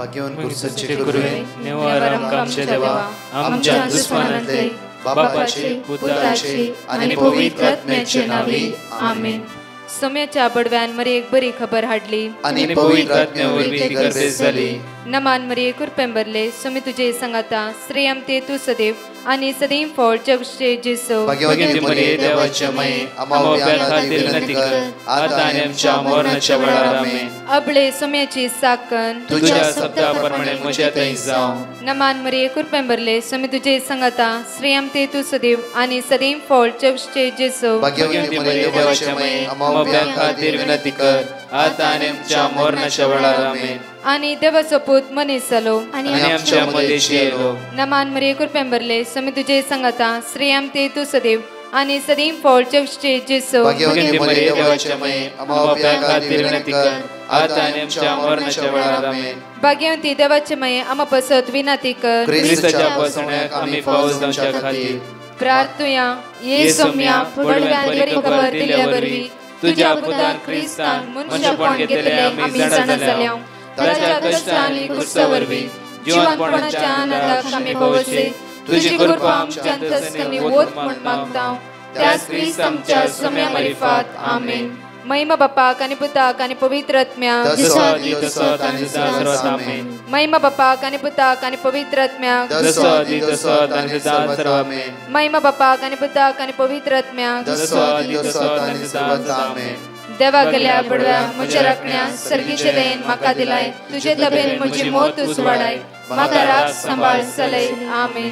भाग्यवान कुर्सचे करुवे निवार आमच्या देवा आमच्या दुश्मनांतले बापाचे पुत्राचे आणि पवित्र आत्म्याचे नावे आमेन. सोम्याच्या बडव्यान मरी एक बरी खबर हाडली आणि पवित्र आत्म्यावर ती गर्देश झाली. नमान मरी कुरपेंबरले सोमी तुझे संगाता श्रेयम ते तू सदैव आणि सदैव फळ जगचे जेसो. भाग्यवती मरिये देवाच्या माये आम्हा खातीर विनंती कर आता आणि आमच्या मरणाच्या वेळार आमेन. अबळे सोम्याची साकन तुझ्या शब्दाप्रमाणे म्हज्या थंय जावं. नमान मरी कुरपेंबरले सोमी तुझे संगाता श्रेयम ते तू सदैव आणि सदैव फळ जगचे जेसो. भाग्यवती मरिये देवाच्या माये आम्हा खातीर विनंती कर आता आणि आमच्या मरणाच्या वेळार आमेन. आणि देवाचो पूत मनीस जालो आणि आमच्या मदेशी येलो. नमान मरी कुरपेंबरले सोमी तुझे संगाता श्रेयम ते तू सदैव आणि सदैव फळ जगचे जेसो. भाग्यवती मरिये देवाच्या माये आम्हा खातीर विनंती कर आता आणि आमच्या मरणाच्या वेळार आमेन. भाग्यवती देवाचे माये आम्हा पसत विनंती कर ख्रिस्ताच्या पासण्याक आम्ही पावस जावच्या खातीर प्रार्थुया. ये सोम्या बडव्यान बरी खबर दिल्या वरवी तुझ्या पुतान ख्रिस्तान मनुष्यपण घेतले आम्ही जाणा जाल्या. ताच्या कष्टांनी कुर्सावरवी जीवनपणाच्या आनंदाक आम्ही पावसे. तुझी कृपा आमच्या अंतस्करणी वोत म्हण मागता त्याच ख्रिस्त आमच्या सोम्या मरिफात आमेन. महिमा बापाक आणि पुताक आणि पवित्र आत्म्याक महिमा बापाक आणि पुताक आणि पवित्र आत्म्याक महिमा बापाक आणि पुताक आणि पवित्र आत्म्याक देवा गेल्या बडव्या म्हज्या राखण्या सर्गीचे देन म्हाका दिलाय. तुझे तबेन म्हजी मोत तूं वाडाय म्हाका राख सांबाळ चलय आमेन.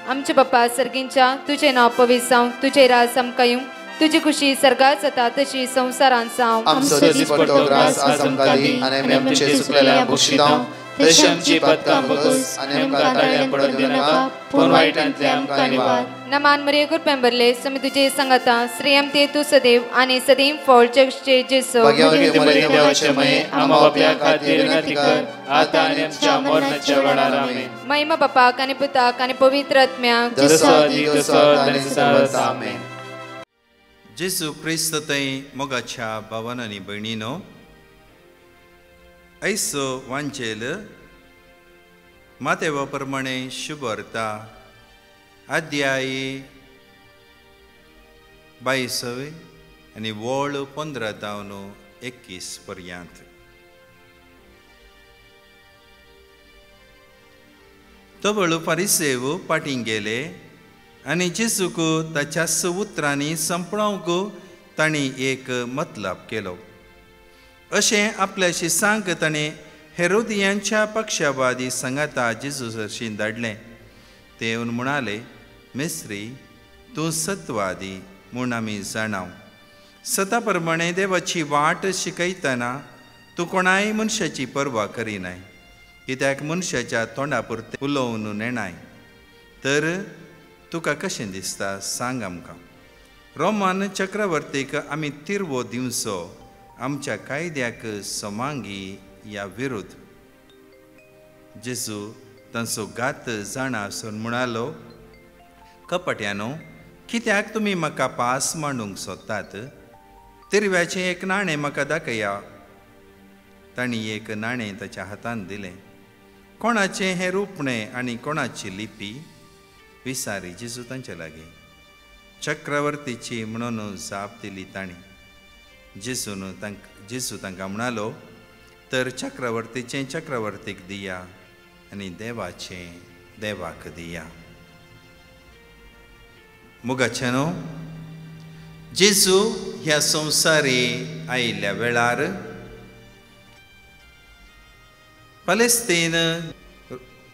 आमचे बाप्पा सर्गींच्या तुझे नाव पवित्र जावं. तुझे राज आमकां येवं. तुझी खुशी सर्गात जाता तशी संसारांत जावं. आमचो दिसपट्टो ग्रास आज आमकां दी आनी आमी आमचे सुकलेल्या बक्षितांव. तशी आमची पातकां बगस आनी आमकां ताळ्यां पडूंक दिनाका पूण वायटांतले आमकां निवार. नमान मरिये कुरपेंबरले सोमी तुझे संगाता श्रेयम ते तू सदैव आणि सदैव फळ जगचे जेसो. भाग्यवती मरिये देवाचे माये आम्हा बापया खातीर विनंती कर आता आनी आमच्या मरणाच्या वेळार आमेन. महिमा बापाक आणि पुताक आणि पवित्र आत्म्याक आमेन. जेसू क्रिस्त थंय मोगाच्या भावान आनी भयणीनो, आयचो वांचेल मातेवा प्रमाणे शुभ अर्था अध्याय 22 आनी वळ 15-21 पर्यंत. तवळ फारिसेव पाटीं गेले आनी जेसूक ताच्याच उतरांनी संपळोवंक तांणी एक मतलब केलो. अशें आपल्या शिसांक ताणें हेरोदियांच्या पक्षवादी संगाता जेजू हरशीं धाडलें. ते येवन म्हणाले, मेस्त्री, तूं सत्वादी म्हूण आमी जाणाव. सता प्रमाणे देवाची वाट शिकयतना तूं कोणाय मनशाची पर्वा करिनाय, कित्याक मनशाच्या तोंडा पुरते उलोवन नेनाय. तर तुका कशें दिसता सांग आमकां. रोमान चक्रवर्तीक आमी तिरवो दिवचो आमच्या कायद्याक सोमांगी या विरुद्ध. जेजू तांचो घात जाणा आसून म्हणालो, कपट्यानो, कित्याक तुमी म्हाका पास मांडूंक सोदतात? तिरव्याचें एक नाणें म्हाका दाखया. तांणी एक नाणें ताच्या हातांत दिलें. कोणाचें हें रुपणें आनी कोणाची लिपी विचारी जेजू तांचे लागीं. चक्रवर्तीची म्हणून जाप दिली तांणी. जेजू तांकां म्हणालो, तर चक्रवर्तीचें चक्रवर्तीक दिया आनी देवाचें देवाक दिया. मुगाचेनो, जेजू ह्या संवसारी आयिल्ल्या वेळार पलेस्तीन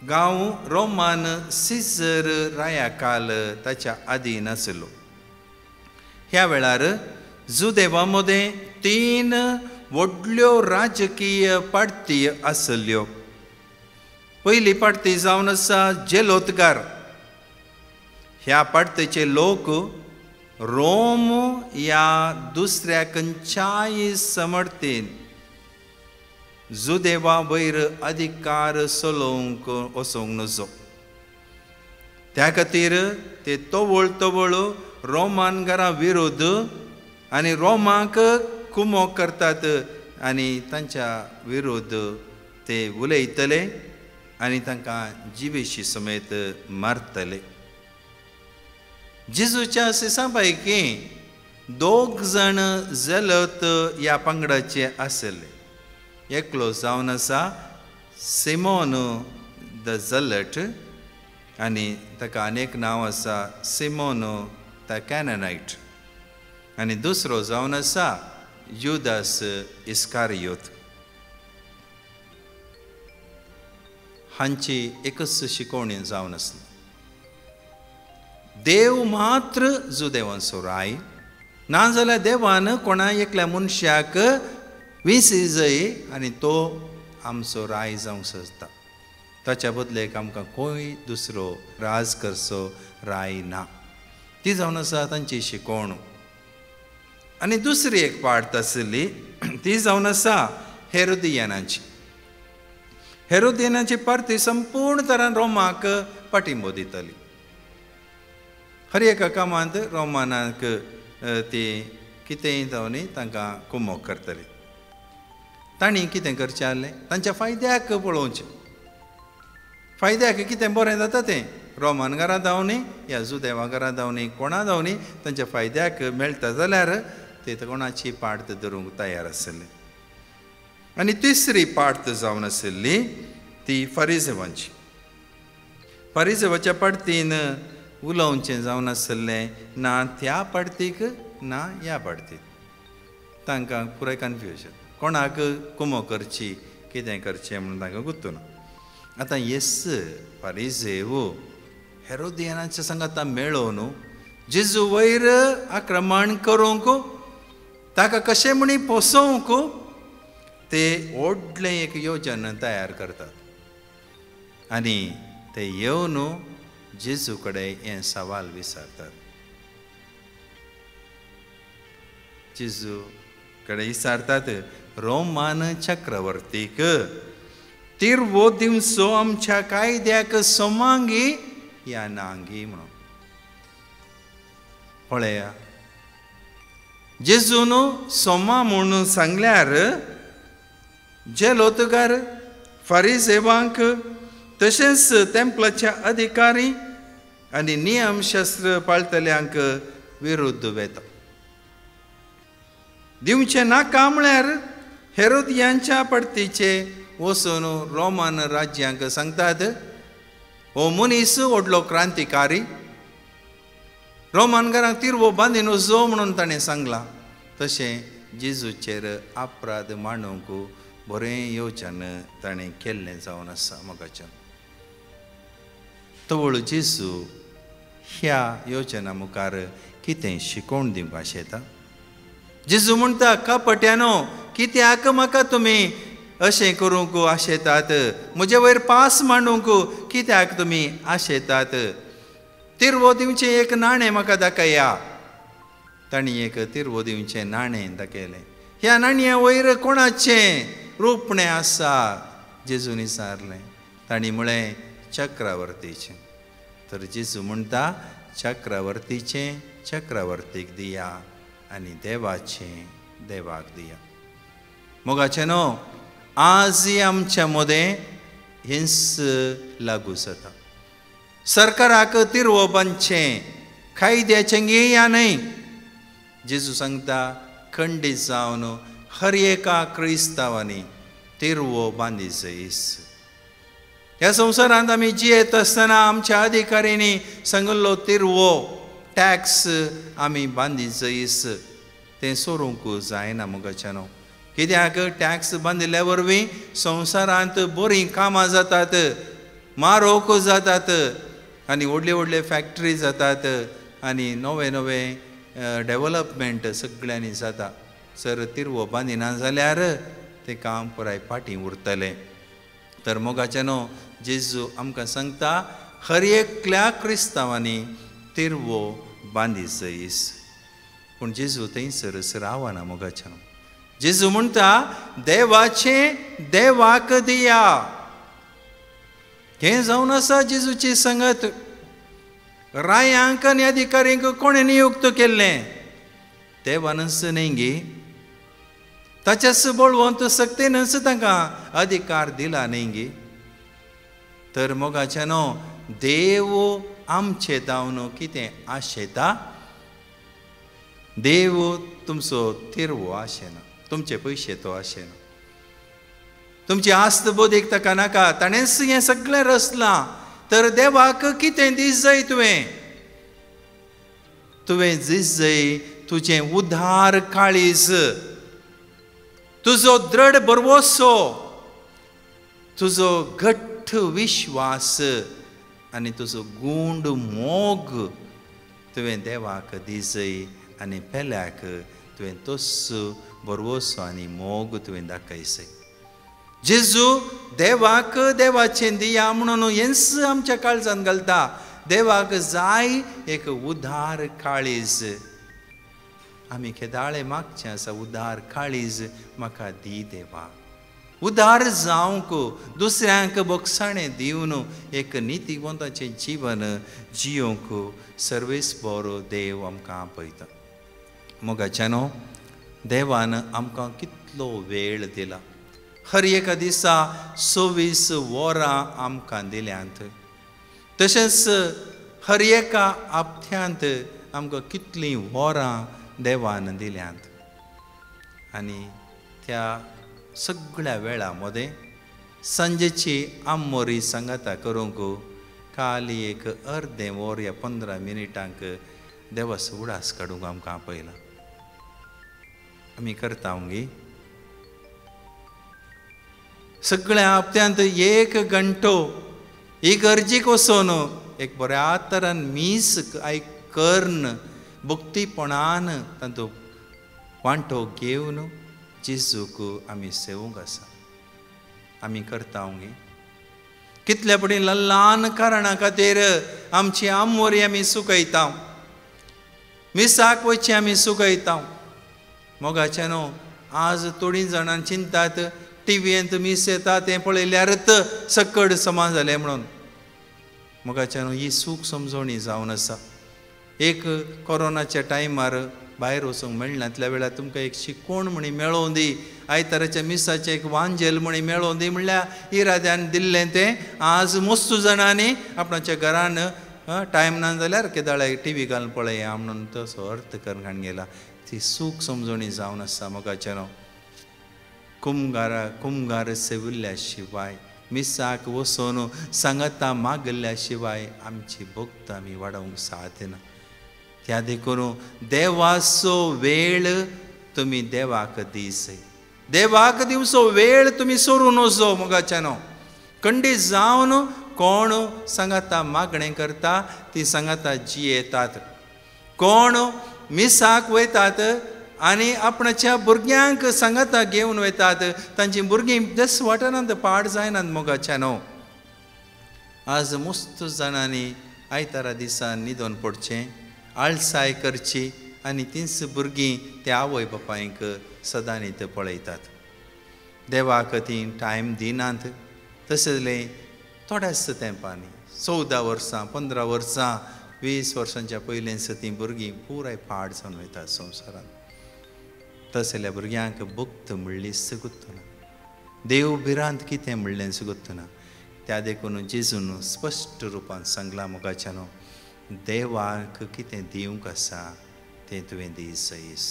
गांव रोमान सिजर राया काल ताच्या आदीन आसलो. ह्या वेळार जुदेवा मदें 3 व्हडल्यो राजकीय पार्टी आसल्यो. पयली पार्टी जावन आसा जेलोतगार. ह्या पार्टीचे लोक रोम ह्या दुसऱ्या खंयच्याय समर्थेन जुदेवा वयर अधिकार चलोवंक वचोंक नजो. त्या खातीर ते तवळ रोमानगारां विरोध आनी रोमाक कुमोक करतात आनी तांच्या विरोध ते उलयतले आनी तांकां जिवेशी समेत मारतले. जेजूच्या सिसां पैकी 2 जाण जलत ह्या पंगडाचे आसले. एकलो जावन आसा सिमोन द जलट आनी ताका आनेक नांव आसा सिमोन द कॅनानायट आनी दुसरो जावन आसा युदास इस्कारियोत. हांची एकच शिकोवणी जावन आसली. देव मात्र जुदेवांचो राय, नाजाल्यार देवान कोणा एकल्या मनशाक विसजय आनी तो आमचो राय जावंक सोदता. ताच्या बदलेक आमकां खंय दुसरो राज करचो राय ना. ती जावन आसा तांची शिकोवण. आनी दुसरी एक पार्ट आसली ती जावन आसा हेरोदियानाची. हेरोदियानाची पार्टी संपूर्ण तरान रोमाक पाठिंबो दिताली. हर एका कामांत रोमानाक ती कितेंय जावन तांकां कुमोग करतली. तांणी कितें करचें आसलें, तांच्या फायद्याक पळोवचें. फायद्याक कितें बरें जाता तें रोमान घरां जावनी या जुदेवा घरां जावनी कोणा जावनी तांच्या फायद्याक मेळटा जाल्यार ते कोणाची पार्ट धरूंक तयार आसले. आनी तिसरी पार्ट जावन आशिल्ली ती फरिसेवांची. फरिसेवाच्या पार्टीन उलोवचें जावन आसलें ना त्या पार्टीक ना ह्या पार्टीक. तांकां पुराय कन्फ्युजन, कोणाक कुमो करची कितें करचें म्हणून तांकां गुंतूना. आतां येस फरिसेव हेरोदियानाच्या संगात मेळोवन जेजू वयर आक्रमण करूंक ताका कशें म्हणी पोसोवंक ते व्हडलें एक योजन तयार करतात. आनी ते येवन जेजू कडेन हें सवाल विचारतात. जेजू कडेन विचारतात, रोमान चक्रवर्तीक तिरवो दिवचो आमच्या कायद्याक सोमांगी या नांगी म्हणून. पळया, जेजून सोमा म्हणून सांगल्यार जे लोतगार फरिसेवांक तशेंच तेंपलाच्या अधिकारी आनी नियमशास्त्र पाळतल्यांक विरुद्ध वेता. दिवचें नाका म्हळ्यार हेरोदियांच्या पडतीचे वचून रोमान राज्यांक सांगतात, हो मनीस व्हडलो क्रांतिकारी, रोमान घरांक तिरवो बांदीन वचो म्हणून ताणें सांगलां. तशें जेजूचेर अपराध मांडूंक बरें येवच्यान ताणें केल्लें जावन आसा मोगाच्यान. तवळ जेजू ह्या योजना मुखार कितें शिकोवन दिवंक आशेता. जेजू म्हणटा, कपट्यानो, कित्याक म्हाका तुमी अशें करूंक आशेतात, म्हजे वयर पास मांडूंक कित्याक तुमी आशेतात. तिरवो दिवचें एक नाणें म्हाका दाखया. तांणी एक तिरवो दिवचें नाणें दाखयलें. ह्या नाणया वयर कोणाचें रुपणें आसा जेजून विचारलें. तांणी म्हळें चक्रवर्तीचें. तर जेजू म्हणटा, चक्रवर्तीचें चक्रवर्तीक दिया आनी देवाचें देवाक दिया. मोगाचें न्हू, आजय आमच्या मदें हिंस लागू जाता. सरकाराक तिरवो बांदचें कायद्याचें घेया न्हय. जेजू सांगता, खंडीत जावन हर एका क्रिस्तांवांनी तिरवो बांदी जायस. ह्या संवसारांत आमी जियेत आसतना आमच्या अधिकाऱ्यांनी सांगल्लो तिरवो टॅक्स आमी बांदी जायस तें सोरूंक जायना मोगाच्यानो. कित्याक टॅक्स बांदिल्ल्या वरवीं संवसारांत बरीं कामां जातात, मारोक जातात आनी व्हडले व्हडले फॅक्टरी जातात आनी नवे नवे डेव्हलपमेंट सगळ्यांनी जाता. जर तिरवो बांदिना जाल्यार तें काम पुराय फाटीं उरतलें. तर मोगाच्यानो जेजू आमकां सांगता, हर एकल्या क्रिस्तांवांनी तिरवो बांदी जायस. पूण जेजू थंयसरच रावना मोगाच्यानो. जेजू म्हणटा, देवाचें देवाक दिया. हें जावन आसा जेजूची संगत. रायांक आनी अधिकाऱ्यांक कोणें नियुक्त केल्लें? देवानच न्ही गे. ताच्याच बोलवंत सक्तेनच तांकां अधिकार दिला न्ही गे. तर मोगाच्यानो देव आमचे जावन कितें आशेता? देव तुमचो तिरवो आशेना, तुमचे पयशे तो आशेना, तुमची आस्त बोधीक ताका नाका. ताणेंच हें सगळें रचलां. तर देवाक कितें दीस जाय तुवें दीस जाय तुजें उदार काळीज, तुजो दृढ बरवोसो, तुजो घट्ट विश्वास आनी तुजो गूंड मोग तुवें देवाक दीस जाय. आनी पेल्याक तुवें तोच बरवोसो आनी मोग तुवें दाखयसय. जेजू देवाक देवाचें दिया म्हणून हेंच आमच्या काळजांत घालता. देवाक जाय एक उदार काळीज. आमी केदाळे मागचें आसा, उदार काळीज म्हाका दी देवा. उदार जावंक, दुसऱ्यांक बोगसाणें दिवन एक नितीवंताचें जीवन जियोंक सर्वेस बरो देव आमकां आपयता. मोगाच्यानो देवान आमकां कितलो वेळ दिला. हर एका दिसा 24 वरां आमकां दिल्यांत. तशेंच हर एका हप्त्यांत आमकां कितलीं वरां देवान दिल्यांत. आनी त्या सगळ्या वेळा मदें सांजेची आमोरी सांगाता करूंक खाली एक अर्दें वर या 15 मिनिटांक देवाचो उडास काडूंक आमकां आपयला. आमी करता गे सगळ्या हप्त्यांत 1 घंटो इगर्जेक वचून एक बऱ्या तरान मीस कर्ण भक्तीपणान तातूंत वांटो घेवन जेजूक आमी सेवूंक आसा. आमी करता गे कितल्या पडी ल्हान कारणां खातीर आमची आमोरी आमी सुकयता, मिसाक वयची आमी सुकयता. मोगाच्यानो आज थोडीं जाणां चिंतात टीव्हींत मीस येता तें पळयल्यारच सकड समान जालें म्हणून. मोगाच्यानो ही सूख समजोणी जावन आसा. एक कोरोनाच्या टायमार भायर वचूंक मेळनातल्या वेळार तुमकां एक शिकोण म्हणी मेळोवन दी, आयताराच्या मिसाचें एक वांजेल म्हणी मेळोवन दी म्हणल्यार इराद्यान दिल्लें तें आज मस्त जाणांनी आपणाच्या घरान टायम ना जाल्यार केदाळे टीव्ही घालून पळया म्हणून तसो अर्थ करून गेला. ती सूख समजोणी जावन आसा. मोगाच्यानो कुमगार सेविल्ल्या शिवाय, मिसाक वचून सांगाता मागल्या शिवाय आमची भक्त आमी वाडोवंक साधना. त्या देखून देवाचो वेळ तुमी देवाक दिसय. देवाक दिवचो वेळ तुमी सोडून वचो. मोगाच्यानो खंडीत जावन कोण सांगाता मागणें करता ती सांगाता जियेतात. कोण मिसाक वयतात आनी आपणाच्या भुरग्यांक सांगाता घेवन वयतात, तांची भुरगीं दस वाठारांत पाड जायनात. मोगाच्यानो आज मस्त जाणांनी आयतारा दिसा न्हिदोन पडचें, आळसाय करची आनी तींच भुरगीं त्या आवय बापायक सदां न्हीद पळयतात. देवाक तीं टायम दिनात. तशें थोड्याच तेंपांनी 14 वर्सां 15 वर्सां 20 वर्सांच्या पयलींच तीं भुरगीं पुराय पाड जावन वयतात संवसारांत. तसल्या भुरग्यांक भक्त म्हणली सुगुत्तुना, देव भिरांत कितें म्हणलें सुगुत्तुना. त्या देखून जेजून स्पश्ट रुपान सांगलां मोगाच्यानो देवाक कितें दिवंक आसा तें तुवें दिसयस.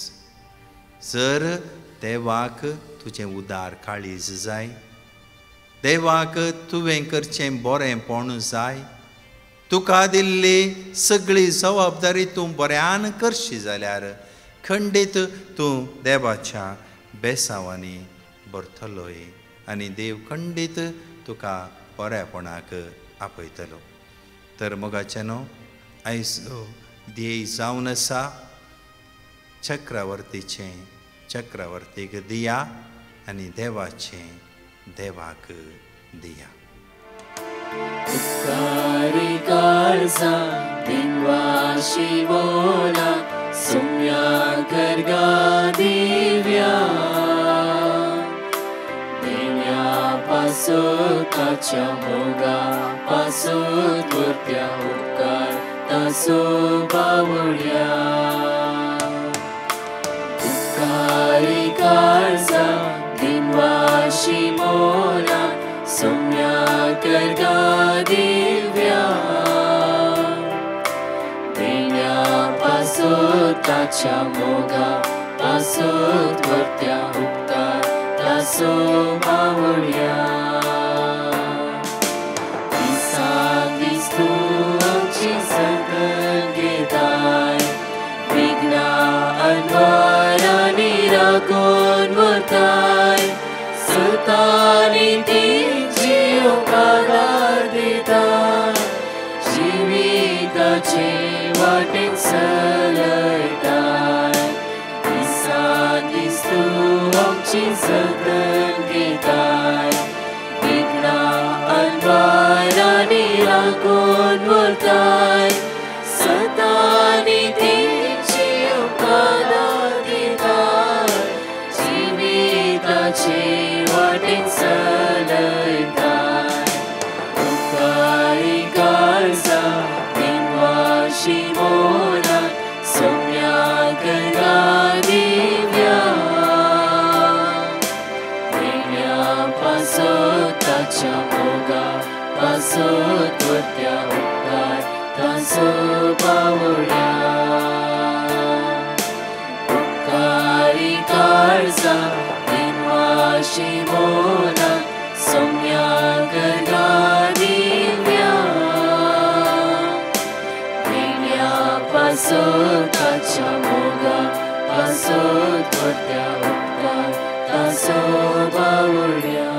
जर देवाक तुजें उदार काळीज जाय, देवाक तुवें करचें बरेंपण जाय, तुका दिल्ली सगळी जबाबदारी तूं बऱ्यान करशी जाल्यार खंडीत तूं देवाच्या बेसांवांनी भरतलोय आनी देव खंडीत तुका बऱ्यापणाक आपयतलो. तर मोगाच्यानो आयज ध्येय जावन आसा चक्रवर्तीचें चक्रवर्तीक दिया आनी देवाचें देवाक दिया. उपकारी काळजा दिनवा शिवोला सुम्या गर्गा दिव्या दिन्या पासून ताच्या मोगा पासून पुरत्या उपकार तासो बावड्या. उपकारी काळजा गर्गा दिव्या देण्यापासून ताच्या मोगा पासून वर्त्या उपकार तासो मावळ्या दिसाक दीस तूं आमची जतन घेताय विघ्ना अनवारांनी राखून वताय सतानी तेंची उपकार दिताय जिविताचे वाटेक चलयताय दिसाक दीस तूं आमची जतन घेताय विघ्ना अनवारांनी राखून वताय सतानी तेंची उपकार दिताय जिविताचे वाटेक चलयताय उपकारी काळजा दिनवाशी मोना सौम्या गर्गा दिव्या देण्यापासून ताच्या मोगा पासून वर्त्या उपकार तासो पावल्या उपकारी काळजा दिनवाशी मोना सौम्या गर्गा दिव्या देण्यापासून ताच्या मोगा पासून वर्त्या उपकार तासो पावल्या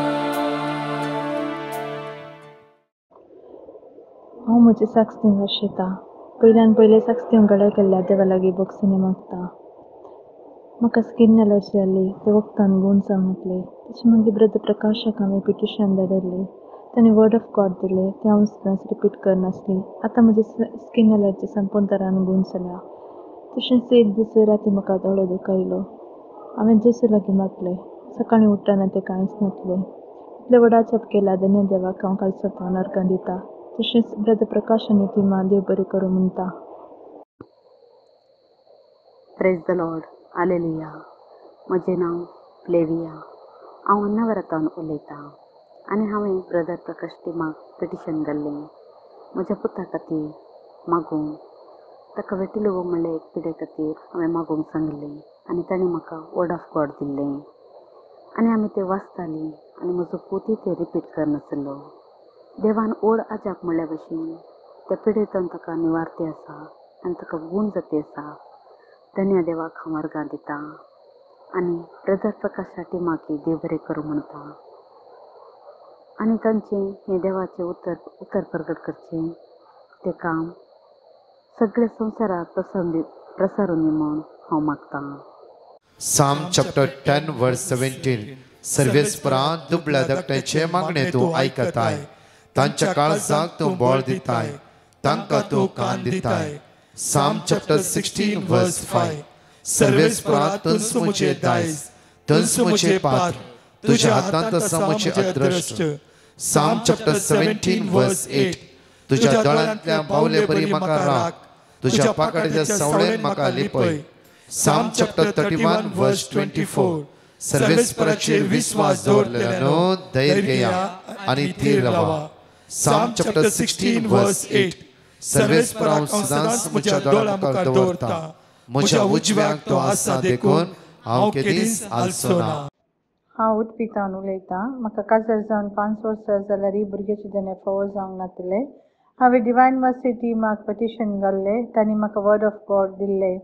हांव म्हजी 60 वर्षां पयल्यान पयले 60 गड्या केल्ल्या देवा लागीं बक्षिणी मागता म्हाका स्किन एलर्जी जाली ते वखदान गूण जावन येतले तशें मागीर ब्रदर प्रकाशाक हांवें पिटिशन धाडलें ताणें वर्ड ऑफ गॉड दिलें तें हांव सदांच रिपीट करनासली आतां म्हजी स्किन एलर्जी संपूर्ण तरान गूण जाल्या तशेंच एक दीस राती म्हाका दोळो दुखयलो हांवें जेसू लागीं मागलें सकाळीं उठ्ठाना तें कांयच नासलें इतले व्हडा जप केला धन्य देवाक हांव काल स्वता नरकां दिता तशेंच ब्रदर प्रकाशान तिमा देव बरें करूं म्हणटा प्रेज द लॉर्ड हालेलुया म्हजें नांव फ्लेविया हांव अन्नावरातान उलयतां आनी हांवें ब्रदर प्रकाश टिमाक पिटिशन घाल्लें म्हज्या पुता खातीर मागूंक ताका वेटिलो म्हणलें एक पिडे खातीर हांवें मागूंक सांगिल्लें आनी ताणें म्हाका वर्ड ऑफ गॉड दिल्लें आनी आमी तें वाचतालीं आनी म्हजो पुतूय तें रिपीट करनासलो देवान ओड आजाक म्हणल्या भशेन त्या पिडेंतून ताका निवारती आसा आनी ताका गूण जाती आसा धन्य देवाक हांव वर्गां दितां आनी ब्रदर प्रकाशा टिमाकी देव बरें करूं म्हणटा आनी तांचें हें देवाचें उतर प्रगट करचें तें काम सगळे संवसाराक प्रसारूं दी म्हूण हांव मागतां Psalm chapter 10 verse 17 सर्वेस्परां दुबळ्या धाकट्याचे मागणे तूं आयकताय तांच्या काळजाक तूं बोळ दिताय तांकां तूं कान दिताय Psalm chapter 16 verse 5 सर्वेस्परां तंस मुझे दायज तंस मुझे पात्र तुझ्या हातांत आसा मुझे अदृश्ट Psalm chapter 17 verse 8 तुझ्या दोळ्यांतल्या बावले बरी म्हाका राख तुझ्या पाकड्याच्या सावळेन म्हाका लिपय Psalm chapter 31 verse 24 सर्वेस्पराचेर विश्वास दवरलेलो धैर्य घेया आनी थीर रावा Psalm chapter 16 verse 8 सर्वेस्परां सदांच म्हज्या दोळ्यां मुखार दवरता म्हज्या उजव्याक तो आसा देखून हांव केदीस आलसो ना हांव उत्पितान उलयतां म्हाका काजार जावन 5 वर्सां जाल्यार भुरग्याचे देणे फावो जावंक नासले हांवें डिवायन मर्सी टिमाक पिटिशन घाल्लें तांणी म्हाका वर्ड ऑफ गॉड दिल्लें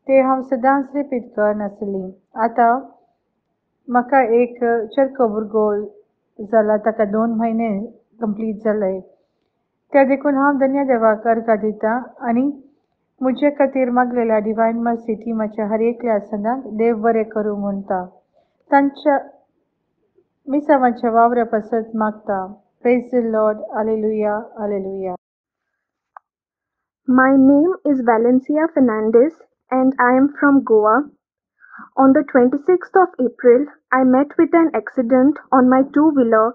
ते हांव सदांच रिपीट करनासली आतां म्हाका एक चरको भुरगो जाला ताका 2 म्हयने कंप्लीट जाले त्या देखून हांव धन्य देवाक अर्घा दितां आनी म्हजे खातीर मागलेल्या डिवायन मर्सी टिमाच्या हर एकल्या सदांच देव बरें करूं म्हणटा तांच्या मिसावांच्या वावऱ्या पासत मागता praise the Lord hallelujah hallelujah My name is Valencia Fernandez and I am from Goa. On the 26th of April, I met with an accident on my two-wheeler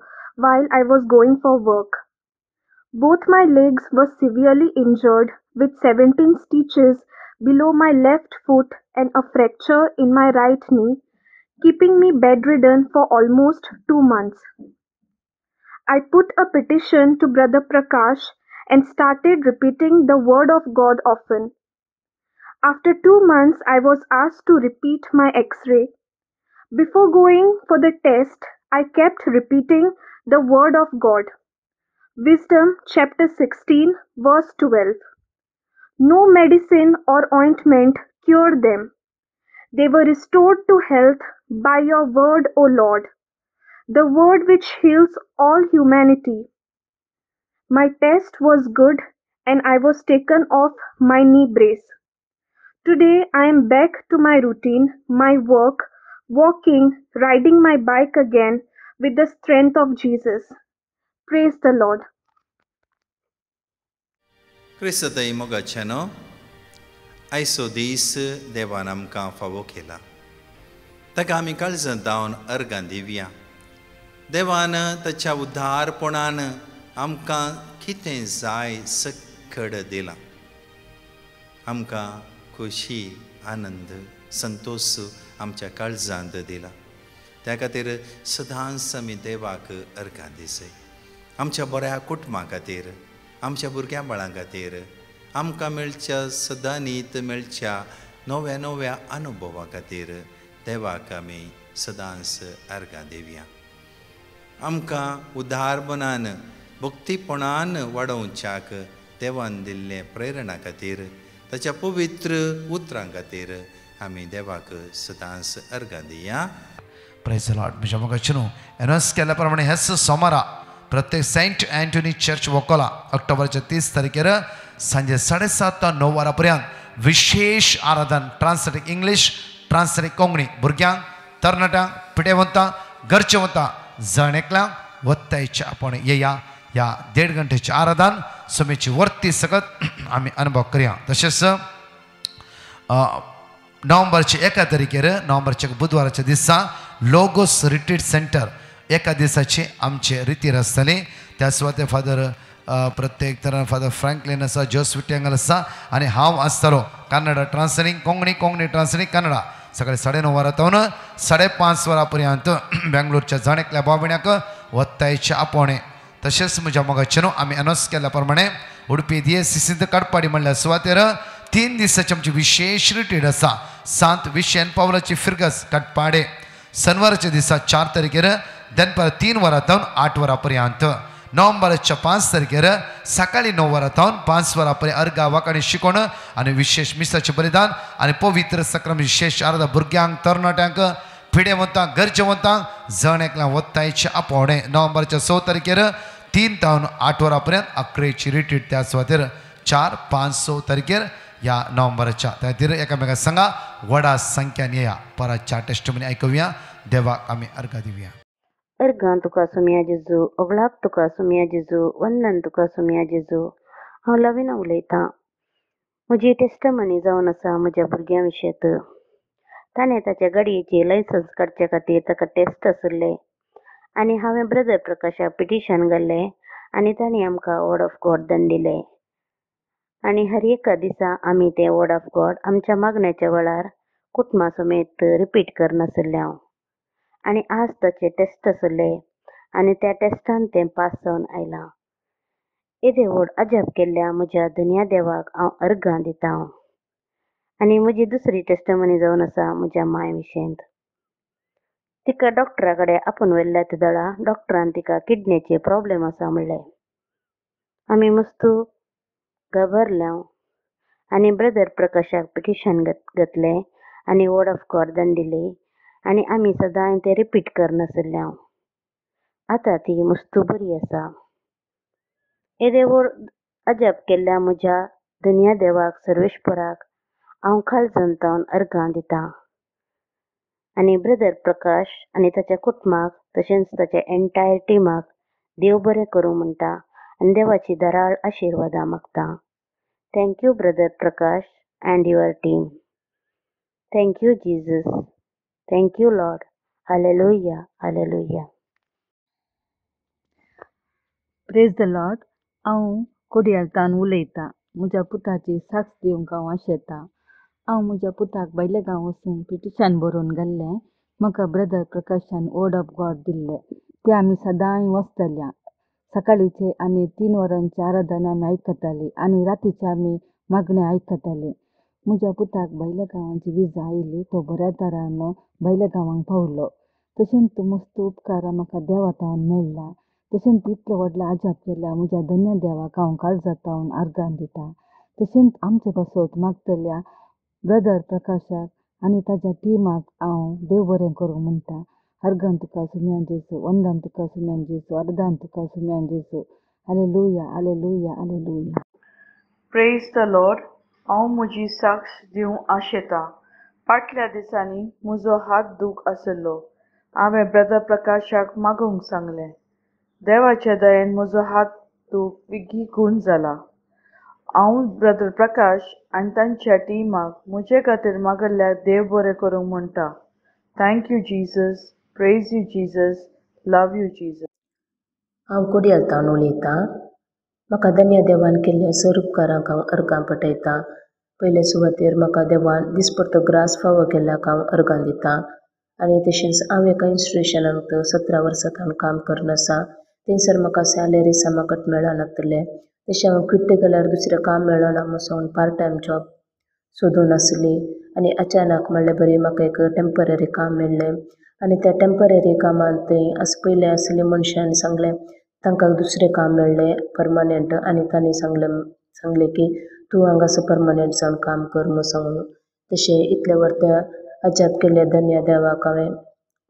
while I was going for work. Both my legs were severely injured with 17 stitches below my left foot and a fracture in my right knee, keeping me bedridden for almost 2 months. I put a petition to Brother Prakash and started repeating the word of God often. After 2 months, I was asked to repeat my X-ray. Before going for the test, I kept repeating the word of God. Wisdom chapter 16 verse 12. No medicine or ointment cured them. They were restored to health by your word, O Lord, the word which heals all humanity. My test was good and I was taken off my knee brace. Today I am back to my routine, my work, walking, riding my bike again with the strength of Jesus. Praise the Lord. क्रिस्तई मोगाच्यानो आयचो दीस देवान आमकां फावो केला ताका आमी काळजां दावन अर्गां दिवया. देवान ताच्या उद्धारपणान आमकां कितें जाय सकड दिलां. आमकां खोशी आनंद संतोष आमच्या काळजांत दिला. त्या खातीर सदांच आमी देवाक अर्गां दिसय. आमच्या बऱ्या कुटुंबा खातीर, आमच्या भुरग्यां बाळां खातीर, आमकां मेळच्या सदां न्हीद मेळच्या नव्या नव्या अनुभवा खातीर देवाक आमी सदांच अर्गां दिवया. आमकां उदारपणान भक्तीपणान वाडोवच्याक देवान दिल्ले प्रेरणा खातीर, ताच्या पवित्र उतरां खातीर आमी देवाक सदांच अर्गां दिया. Praise the Lord. म्हज्या मोगाचेनो अनाउन्स केल्या प्रमाणे हेच सोमारा प्रत्येक सेंट अँटोनी चर्च वोकोला ऑक्टोबरच्या 30 तारखेर सांजे 7:30 ते 9 वरांपर्यंत विशेष आराधन. Translate English, translate Konkani. भुरग्यांक, तरणाट्यांक, पिडेवंतां, गरजेवंतां, जणेकल्यांक वत्तायच्या आपण येया. या 1.5 घंटेचे आराधन सोमेची वर्ती सकत आमी अनुभव करया. तशेंच नोव्हेंबरचे 1 तारखेर नोव्हेंबरच्या बुधवाराच्या दिसा लोगोस रिट्रीट सेंटर 1 दिसाची आमचे रितीर आसतली. त्या सुवातेर फादर प्रत्येक तरान फादर फ्रँकलिन आसा, जोस विटेंगल आसा आनी हांव आसतलो. Kannada translating Konkani, Konkani translating Kannada. सकाळी 9:30 वरांतून 5:30 वरांपर्यंत बेंगलोरच्या जाणेकल्या भावण्याक वत्तायचे आपोणे. तशेंच म्हज्या मोगाचेनो आमी अनाउन्स केल्या प्रमाणे उडपी DSCC कडपाडी म्हणल्या सुवातेर 3 दिसाची आमची विशेष रिट्रीट आसा. सांत विशेन पावलाची फिरगस कडपाडे शनिवारच्या दिसा 4 तारखेर दनपार 3 वरांतून 8 वरांपर्यंत. नोव्हेंबरच्या 5 तारखेर सकाळी 9 वरांतून 5 वरांपर्यंत अर्गा वाकाणी शिकोण आनी विशेष मिसाचें बलिदान आनी पवित्र सक्रम विशेष आराधना. भुरग्यांक, तरणाट्यांक, पिडेवंतांक, गरजेवंतांक, जणेकल्यांक वत्तायचे आपोवणे. नोव्हेंबरच्या 6 तारखेर 3 ते 8 वरांपर्यंत 11ची रिट्रीट. त्या सुवातेर 4, 5, 6 तारखेर या नोव्हेंबरच्या. त्या खातीर एकामेकाक सांगा व्हडा संख्यान येया. पराच्या टेस्टमनी आयकुया. देवाक आमी अर्घा दिवया. अर्गां तुका सुमिया जेजू, ओगळाक तुका सुमिया जेजू, वंदन तुका सुमिया जेजू. हांव लविना उलयतां. म्हजी टेस्टमनी जावन आसा म्हज्या भुरग्यां विशयत. ताणें ताच्या गाडयेची लायसन्स काडचे खातीर ताका टेस्ट आसले आनी हांवें ब्रदर प्रकाशाक पिटिशन घाल्लें आनी ताणें आमकां वर्ड ऑफ गॉड धाडिल्ले. आनी हर एका दिसा आमी तें वर्ड ऑफ गॉड आमच्या मागण्याच्या वेळार कुटुंबा समेत रिपीट करनासले हांव. आनी आज ताचे टेस्ट आसले आनी त्या टेस्टान तें पास जावन आयलां. येदे व्हड अजाप केल्ल्या म्हज्या धन्या देवाक हांव अर्गां दितां. आनी म्हजी दुसरी टेस्टमनी जावन आसा म्हज्या माय विशयंत. तिका डॉक्टरा कडेन आपूण व्हेल्ल्या दळा डॉक्टरान तिका किडनीचे प्रॉब्लेम आसा म्हणलें. आमी मस्तू घाबरल्या आनी ब्रदर प्रकाशाक पिटिशन घातलें आनी वर्ड ऑफ गॉड धाडिल्ली आनी आमी सदां तें रिपीट करनासले हांव. आतां ती मस्तू बरी आसा. येदे व्हड अजाप केल्ल्या म्हज्या धन्या देवाक सर्वेश्वराक हांव काळजांतावन अर्गां दितां. आनी ब्रदर प्रकाश आनी ताच्या कुटुंबाक तशेंच ताच्या एंटायर टिमाक देव बरें करूं म्हणटा आनी देवाची दराळ आशिर्वादां मागतां. Thank you brother Prakash and your team. Thank you Jesus. Thank you Lord. Hallelujah, हालेलुया. Praise the Lord. हांव कोडयालतान उलयतां. म्हज्या पुताची साक्ष दिवंक हांव आशेतां. हांव म्हज्या पुताक भायले गांव वचून पिटिशन बरोवन घाल्लें. म्हाका ब्रदर प्रकाशान वर्ड ऑफ गॉड दिल्लें. तें आमी सदांय वाचतल्या. सकाळीचे आणि 3 वरांचे आराधना आमी आयकताली आणि रातीचे आमी मागणे आयकताले. म्हज्या पुताक भायल्या गांवांची विजा आयली, तो बऱ्या तरान भायल्या गांवांक पावलो. तशेंच मस्त उपकार म्हाका देवातावन मेळ्ळा. तशेंच इतलो व्हडलो आजाप केल्या म्हज्या धन्य देवाक हांव काळजातावन आर्गां दिता. तशेंच आमचे पासत मागतल्या ब्रदर प्रकाशाक आनी ताच्या टिमाक हांव देव बरें करूं म्हणटा. अर्गां तुका सुम्यान जेसू, वंदन तुका सुम्यान जेसू, अर्दान तुका सुम्यान जेसू. हालेलुया, हालेलुया, हालेलुया. Praise the Lord. हांव म्हजी साक्ष दिवंक आशेतां. फाटल्या दिसांनी म्हजो हात दूख आसलो. हांवें ब्रदर प्रकाशाक मागूंक सांगलें. देवाच्या दयेन म्हजो हात दूख बेगी गूण जाला. हांव ब्रदर प्रकाश आनी तांच्या टिमाक म्हजे खातीर मागल्ल्याक देव बरें करूंक म्हणटा. Thank you Jesus. Praise you Jesus. Love you Jesus. हांव कुडियलतावन उलयतां. म्हाका धन्य देवान केल्ल्या सर उपकारांक हांव अर्गां पटयतां. पयले सुवातेर म्हाका देवान दिसपट्टो ग्रास फावो केल्ल्याक हांव अर्गां दितां. आनी तशेंच हांव एका इन्स्टिट्यूशनांत 17 वर्सां हांव काम करन आसा. थंयसर म्हाका सॅलरी समाकट मेळनासलें. तशें हांव क्विट्ट केल्यार दुसरें काम मेळना म्हणून पार्ट टायम जॉब सोदून आसली. आनी अचानक म्हणलें बरी म्हाका एक टेम्पररी काम मेळ्ळें. आनी त्या टेम्पररी कामान थंय पयलें आसले मनशान सांगलें तांकां दुसरें काम मेळ्ळें परमनंट. आनी तांणी सांगलें की तूं हांगासर परमनंट जावन काम कर म्हणून सांगून. तशें इतले वर्त्या अजाप केल्ले धन्य देवाक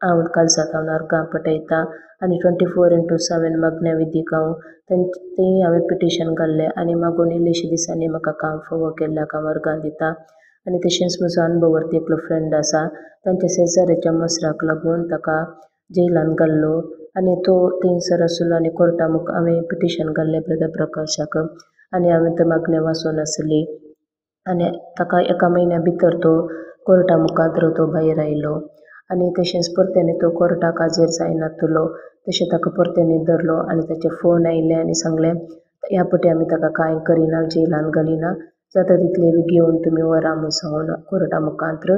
हांव काळजातावन अर्गां पटयतां. आनी 24/7 मागण्या विधीक हांव थंय हांवें पिटिशन घाल्लें आनी मागून इल्लेशे दिसांनी म्हाका काम फावो केल्ल्याक हांव अर्गां दितां. आनी तशेंच म्हजो अनुभवर्ती एकलो फ्रेंड आसा. तांच्या शेजाऱ्याच्या मसराक लागून ताका जेलान घाल्लो. आनी तो थंयसर आसलो आनी कोर्टा मुखार हांवें पिटिशन घाल्लें ब्रदर प्रकाशाक. आनी हांवें तो मागण्यो वाचून आसली. आनी ताका एका म्हयन्या भितर तो कोर्टा मुखार तो भायर आयलो. आनी तशेंच परतेंनी तो कोर्टाक हाजीर जायनासलो. तशें ताका परतेंनी धरलो आनी ताचे फोन आयले आनी सांगलें ह्या फावटी आमी ताका कांय करिना, जेलान घालिना, जाता तितले घेवन तुमी व्हरा म्हणून सांगून कोर्टा मुखांत.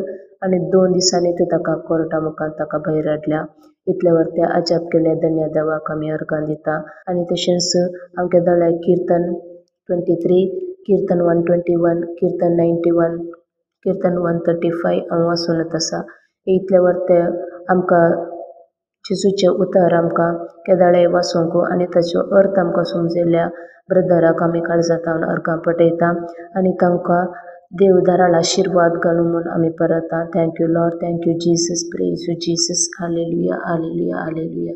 आनी 2 दिसांनी ताका कोर्टा मुखांत ताका भायर हाडल्या. इतले वर्त्या अजाप केल्ल्या धन्य देवाक आमी अर्गां दिता. आनी तशेंच आमगे दळ्याक किर्तन 23, किर्तन 121, किर्तन 91, किर्तन 135 हांव वाचूनच आसा. इतले वर्ते आमकां जेजूचे उतर आमकां केदाळे वाचूंक आनी ताचो अर्थ आमकां समजयल्या ब्रदराक आमी काळजातावन अर्गां पटयता. आनी तांकां देव दाराळ आशिर्वाद घालूं म्हणून आमी परता. Thank you Lord. Thank you Jesus. Praise you Jesus. Hallelujah, हालेलुया, हालेलुया.